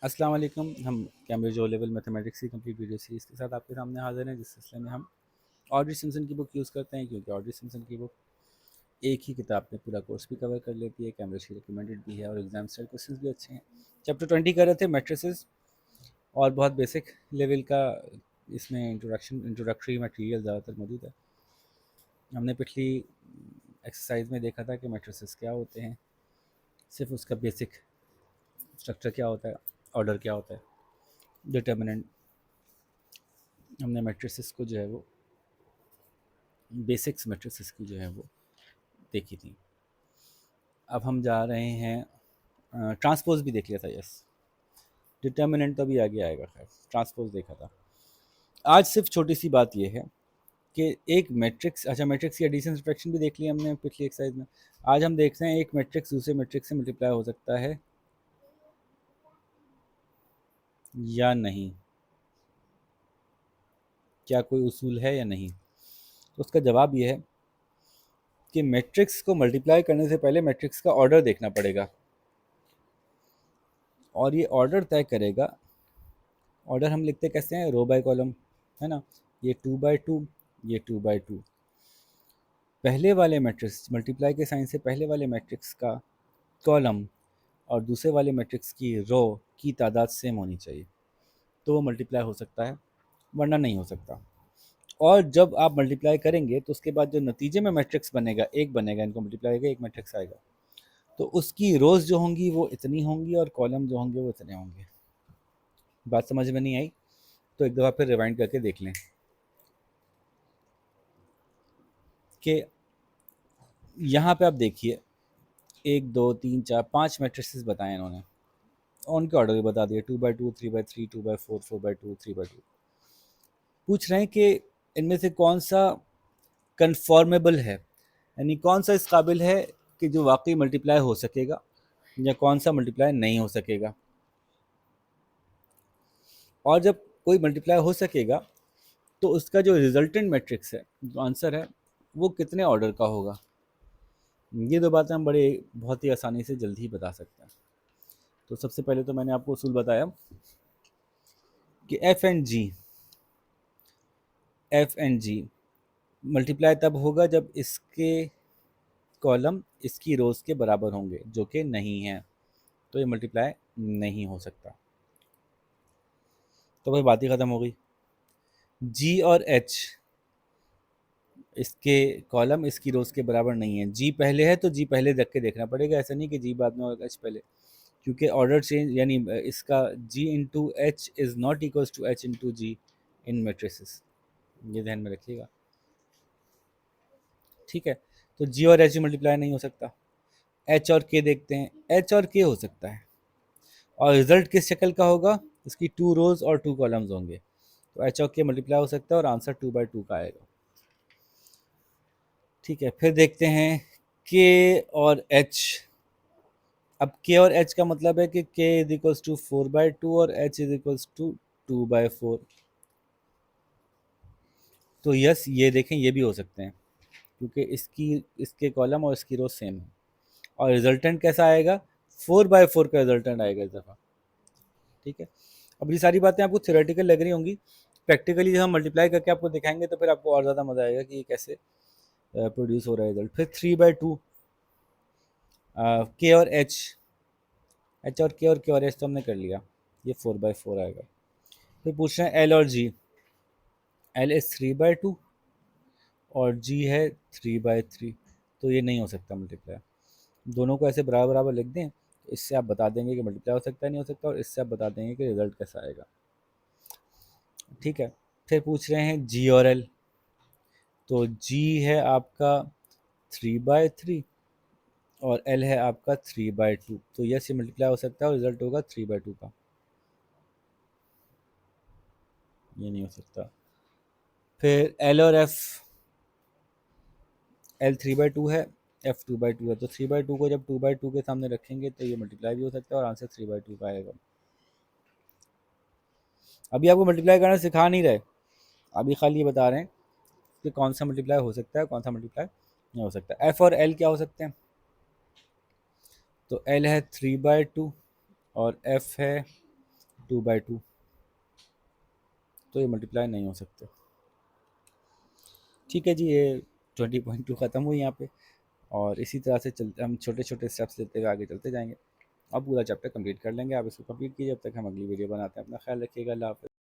अस्सलाम वालेकुम। हम कैम्ब्रिज ओ लेवल मैथमेटिक्स की कंप्लीट वीडियो सीरीज़ के साथ आपके सामने हाज़िर हैं, जिस सिलसिले में हम ऑड्री सिम्पसन की बुक यूज़ करते हैं, क्योंकि ऑड्री सिम्पसन की बुक एक ही किताब में पूरा कोर्स भी कवर कर लेती है, कैम्ब्रिज की रिकमेंडेड भी है और एग्जाम स्टाइल क्वेश्चंस भी अच्छे हैं। चैप्टर 20 कर रहे थे मैट्रिसेस, और बहुत बेसिक लेवल का इसमें इंट्रोडक्टरी मटेरियल ज़्यादातर मौजूद है। हमने पिछली एक्सरसाइज में देखा था कि मैट्रिसेस क्या होते हैं, सिर्फ उसका बेसिक स्ट्रक्चर क्या होता है, ऑर्डर क्या होता है, डिटर्मिनेंट। हमने मैट्रिसेस को जो है वो बेसिक्स मैट्रिसेस की जो है वो देखी थी। अब हम जा रहे हैं, ट्रांसपोज भी देख लिया था, यस। डिटर्मिनेंट तो अभी आगे आएगा, खैर ट्रांसपोज देखा था। आज सिर्फ छोटी सी बात यह है कि एक मैट्रिक्स, अच्छा मैट्रिक्स की एडिशन सब्ट्रैक्शन भी देख लिया हमने पिछली एक्सरसाइज में। आज हम देखते हैं एक मैट्रिक्स दूसरे मैट्रिक्स से मल्टीप्लाई हो सकता है या नहीं, क्या कोई उसूल है या नहीं। तो उसका जवाब यह है कि मैट्रिक्स को मल्टीप्लाई करने से पहले मैट्रिक्स का ऑर्डर देखना पड़ेगा, और ये ऑर्डर तय करेगा। ऑर्डर हम लिखते कैसे हैं, रो बाय कॉलम, है ना। ये 2 बाय 2, ये 2 बाय 2। पहले वाले मैट्रिक्स, मल्टीप्लाई के साइन से पहले वाले मैट्रिक्स का कॉलम और दूसरे वाले मैट्रिक्स की रो की तादाद सेम होनी चाहिए, तो वो मल्टीप्लाई हो सकता है, वरना नहीं हो सकता। और जब आप मल्टीप्लाई करेंगे तो उसके बाद जो नतीजे में मैट्रिक्स बनेगा, एक बनेगा, इनको मल्टीप्लाई करेगा एक मैट्रिक्स आएगा, तो उसकी रोज जो होंगी वो इतनी होंगी और कॉलम जो होंगे वो इतने होंगे। बात समझ में नहीं आई तो एक दफ़ा फिर रिवाइंड करके देख लें कि यहाँ पे आप देखिए 1 2 3 4 5 मैट्रिसेस बताए इन्होंने, और उनके ऑर्डर भी बता दिए, 2 by 2, 3 by 3, 2 by 4, 4 by 2, 3 by 2। पूछ रहे हैं कि इनमें से कौन सा कन्फॉर्मेबल है, यानी कौन सा इस काबिल है कि जो वाकई मल्टीप्लाई हो सकेगा, या कौन सा मल्टीप्लाई नहीं हो सकेगा। और जब कोई मल्टीप्लाई हो सकेगा तो उसका जो रिजल्टेंट मैट्रिक्स है, जो आंसर है, वो कितने ऑर्डर का होगा। ये दो बातें हम बड़े बहुत ही आसानी से जल्दी ही बता सकते हैं। तो सबसे पहले तो मैंने आपको उसूल बताया कि एफ एंड जी मल्टीप्लाई तब होगा जब इसके कॉलम इसकी रोज के बराबर होंगे, जो कि नहीं है, तो ये मल्टीप्लाई नहीं हो सकता। तो भाई बात ही ख़त्म हो गई। जी और एच, इसके कॉलम इसकी रोज के बराबर नहीं है। जी पहले है तो जी पहले रख के देखना पड़ेगा, ऐसा नहीं कि जी बाद में और एच पहले, क्योंकि ऑर्डर चेंज, यानी इसका G into H is not equals to H into G in matrices, ये ध्यान में रखिएगा, ठीक है। तो जी और एच मल्टीप्लाई नहीं हो सकता। एच और के देखते हैं, एच और के हो सकता है, और रिजल्ट किस शक्ल का होगा, इसकी 2 रोज और 2 कॉलम्स होंगे, तो एच और के मल्टीप्लाई हो सकता है और आंसर 2 बाय 2 का आएगा, ठीक है। फिर देखते हैं के और एच। अब के और एच का मतलब है कि के इज इक्वल्स टू 4 बाय 2 और H is equals to 2 by 4। तो यस, ये देखें, ये भी हो सकते हैं, क्योंकि इसके कॉलम और इसकी रो सेम है, और रिजल्टेंट कैसा आएगा, 4 बाय 4 का रिजल्टेंट आएगा इस दफ़ा, ठीक है। अब ये सारी बातें आपको थ्योरेटिकल लग रही होंगी, प्रैक्टिकली जब हम मल्टीप्लाई करके आपको दिखाएंगे तो फिर आपको और ज़्यादा मज़ा आएगा कि ये कैसे प्रोड्यूस हो रहा है रिजल्ट। फिर 3 बाय 2, के और एच, एच और के और एच तो हमने कर लिया, ये 4 बाय 4 आएगा। फिर पूछ रहे हैं एल और जी। एल इज़ 3 बाय 2 और जी है 3 बाय 3, तो ये नहीं हो सकता मल्टीप्लाई। दोनों को ऐसे बराबर बराबर लिख दें तो इससे आप बता देंगे कि मल्टीप्लाई हो सकता है नहीं हो सकता, और इससे आप बता देंगे कि रिजल्ट कैसा आएगा, ठीक है। फिर पूछ रहे हैं जी और एल। तो जी है आपका 3 बाय 3 और एल है आपका 3 बाय 2, तो यस ये मल्टीप्लाई हो सकता है और रिजल्ट होगा 3 बाय 2 का, ये नहीं हो सकता। फिर एल और एफ, एल 3 बाय 2 है, एफ 2 बाय 2 है, तो 3 बाय 2 को जब 2 बाय 2 के सामने रखेंगे तो ये मल्टीप्लाई भी हो सकता है और आंसर 3 बाय 2 का आएगा। अभी आपको मल्टीप्लाई करना सिखा नहीं रहे, अभी खाली ये बता रहे हैं कि कौन सा मल्टीप्लाई हो सकता है, कौन सा मल्टीप्लाई नहीं हो सकता। एफ और एल क्या हो सकते हैं, तो एल है 3 बाय 2 और एफ है 2/2, तो ये मल्टीप्लाई नहीं हो सकते। ठीक है जी, ये 20.2 ख़त्म हुई यहाँ पे, और इसी तरह से चलते हम छोटे छोटे स्टेप्स लेते हुए आगे चलते जाएंगे। अब पूरा चैप्टर कंप्लीट कर लेंगे। आप इसको कंप्लीट कीजिए, जब तक हम अगली वीडियो बनाते हैं। अपना ख्याल रखिएगा। अल्लाह हाफ़िज़।